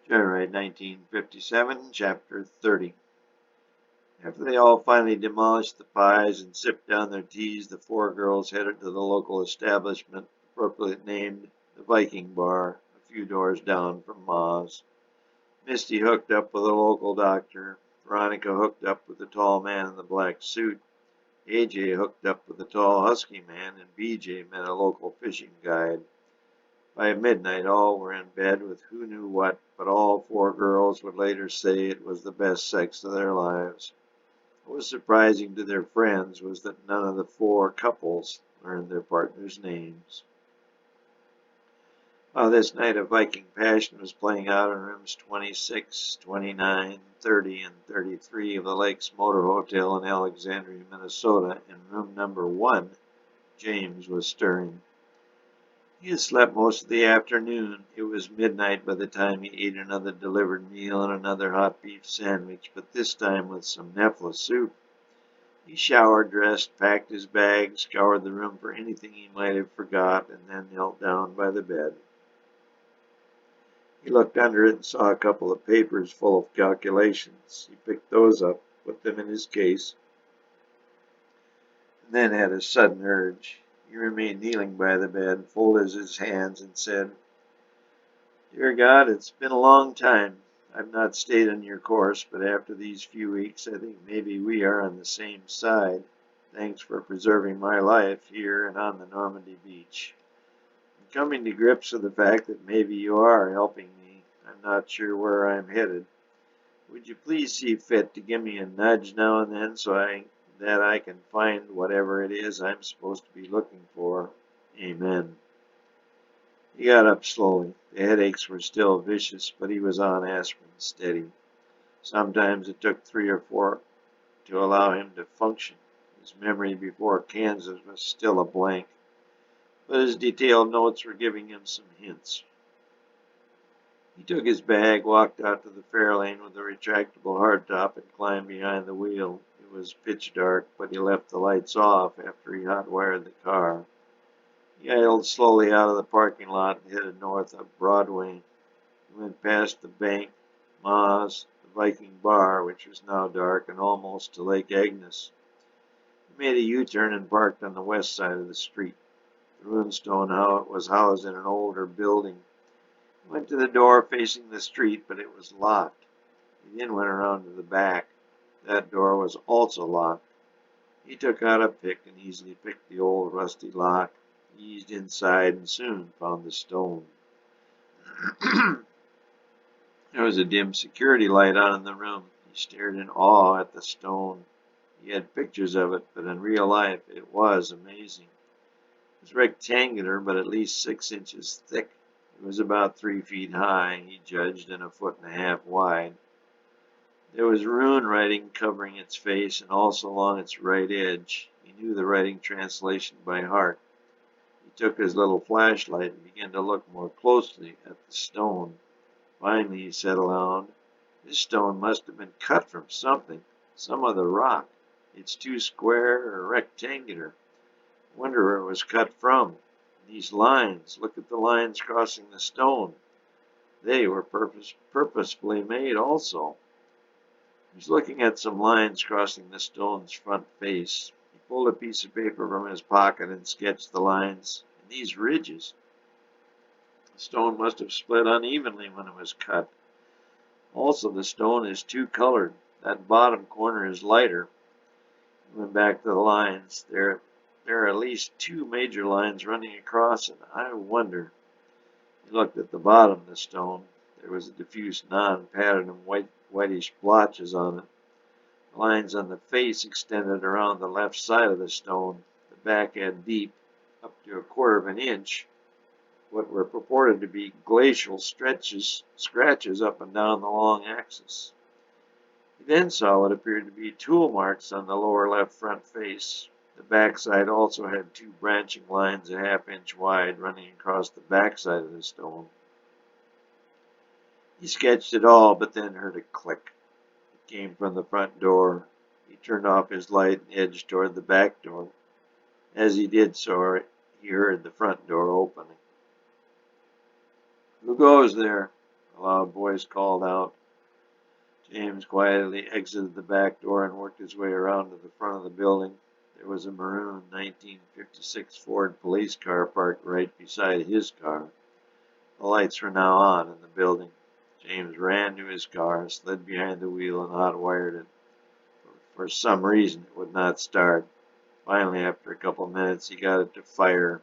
Joyride 1957, Chapter 30. After they all finally demolished the pies and sipped down their teas, the four girls headed to the local establishment, appropriately named the Viking Bar, a few doors down from Ma's. Misty hooked up with a local doctor. Veronica hooked up with the tall man in the black suit. AJ hooked up with the tall husky man, and BJ met a local fishing guide. By midnight all were in bed with who knew what, but all four girls would later say it was the best sex of their lives. What was surprising to their friends was that none of the four couples learned their partners' names. While this night of Viking passion was playing out in rooms 26, 29, 30, and 33 of the Lakes Motor Hotel in Alexandria, Minnesota, in room number 1, James was stirring. He had slept most of the afternoon. It was midnight by the time he ate another delivered meal and another hot beef sandwich, but this time with some Nefla soup. He showered, dressed, packed his bag, scoured the room for anything he might have forgot, and then knelt down by the bed. He looked under it and saw a couple of papers full of calculations. He picked those up, put them in his case, and then had a sudden urge. He remained kneeling by the bed, folded his hands, and said, "Dear God, it's been a long time. I've not stayed on your course, but after these few weeks I think maybe we are on the same side. Thanks for preserving my life here and on the Normandy beach. I'm coming to grips with the fact that maybe you are helping me. I'm not sure where I'm headed. Would you please see fit to give me a nudge now and then so that I can find whatever it is I'm supposed to be looking for? Amen." He got up slowly. The headaches were still vicious, but he was on aspirin, steady. Sometimes it took 3 or 4 to allow him to function. His memory before Kansas was still a blank, but his detailed notes were giving him some hints. He took his bag, walked out to the Fairlane with a retractable hardtop, and climbed behind the wheel. It was pitch dark, but he left the lights off after he hot-wired the car. He idled slowly out of the parking lot and headed north up Broadway. He went past the bank, Ma's, the Viking Bar, which was now dark, and almost to Lake Agnes. He made a U-turn and parked on the west side of the street. The runestone was housed in an older building. He went to the door facing the street, but it was locked. He then went around to the back. That door was also locked. He took out a pick and easily picked the old rusty lock. He eased inside and soon found the stone. There was a dim security light on in the room. He stared in awe at the stone. He had pictures of it, but in real life it was amazing. It was rectangular, but at least 6 inches thick. It was about 3 feet high, he judged, and 1.5 feet wide. There was rune writing covering its face and also along its right edge. He knew the writing translation by heart. He took his little flashlight and began to look more closely at the stone. Finally, he said aloud, "This stone must have been cut from something, some other rock. It's too square or rectangular. I wonder where it was cut from. These lines, look at the lines crossing the stone. They were purposefully made also." He was looking at some lines crossing the stone's front face. He pulled a piece of paper from his pocket and sketched the lines. And these ridges. The stone must have split unevenly when it was cut. Also, the stone is two-colored. That bottom corner is lighter. He went back to the lines. There are at least 2 major lines running across it. I wonder. He looked at the bottom of the stone. There was a diffuse non-pattern of whitish blotches on it. The lines on the face extended around the left side of the stone. The back had deep, up to 1/4 inch, what were purported to be glacial scratches up and down the long axis. He then saw what appeared to be tool marks on the lower left front face. The backside also had 2 branching lines 1/2 inch wide running across the backside of the stone. He sketched it all, but then heard a click. It came from the front door. He turned off his light and edged toward the back door. As he did so, he heard the front door opening. "Who goes there?" A loud voice called out. James quietly exited the back door and worked his way around to the front of the building. There was a maroon 1956 Ford police car parked right beside his car. The lights were now on in the building. James ran to his car, slid behind the wheel, and hot-wired it. For some reason, it would not start. Finally, after a couple minutes, he got it to fire.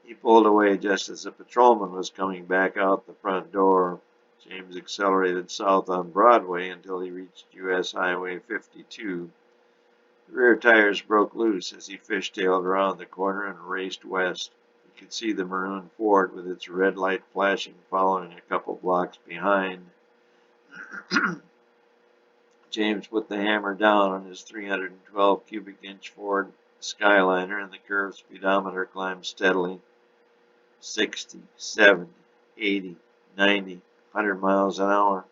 He pulled away just as a patrolman was coming back out the front door. James accelerated south on Broadway until he reached U.S. Highway 52. The rear tires broke loose as he fishtailed around the corner and raced west. He could see the maroon Ford with its red light flashing following a couple blocks behind. James put the hammer down on his 312 cubic inch Ford Skyliner and the curved speedometer climbed steadily. 60, 70, 80, 90, 100 miles an hour.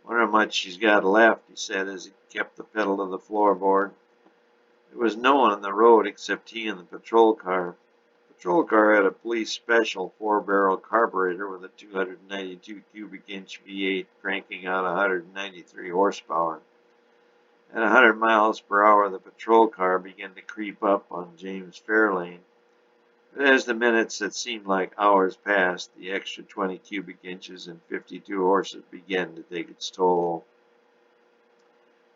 Wonder how much she's got left, he said as he kept the pedal to the floorboard. There was no one on the road except he and the patrol car. The patrol car had a police special 4-barrel carburetor with a 292 cubic inch V8 cranking out 193 horsepower. At 100 miles per hour, the patrol car began to creep up on James Fairlane. But as the minutes that seemed like hours passed, the extra 20 cubic inches and 52 horses began to take its toll.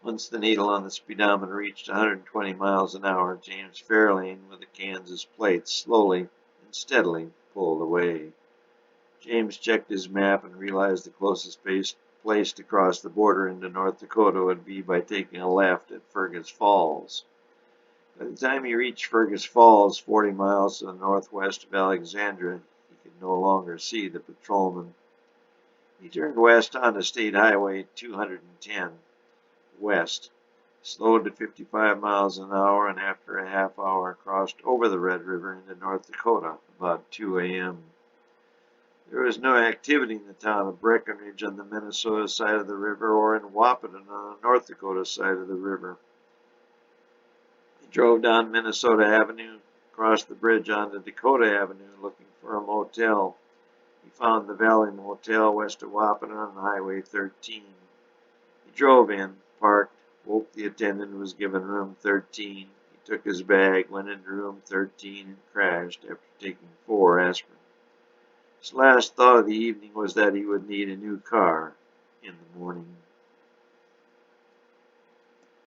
Once the needle on the speedometer reached 120 miles an hour, James Fairlane, with a Kansas plate, slowly and steadily pulled away. James checked his map and realized the closest place to cross the border into North Dakota would be by taking a left at Fergus Falls. By the time he reached Fergus Falls, 40 miles to the northwest of Alexandria, he could no longer see the patrolman. He turned west onto State Highway 210 west, slowed to 55 miles an hour, and after a half hour crossed over the Red River into North Dakota about 2 a.m. There was no activity in the town of Breckenridge on the Minnesota side of the river or in Wahpeton on the North Dakota side of the river. He drove down Minnesota Avenue, crossed the bridge onto Dakota Avenue looking for a motel. He found the Valley Motel west of Wahpeton on Highway 13. He drove in, parked, woke the attendant and was given room 13. He took his bag, went into room 13, and crashed after taking 4 aspirin. His last thought of the evening was that he would need a new car in the morning.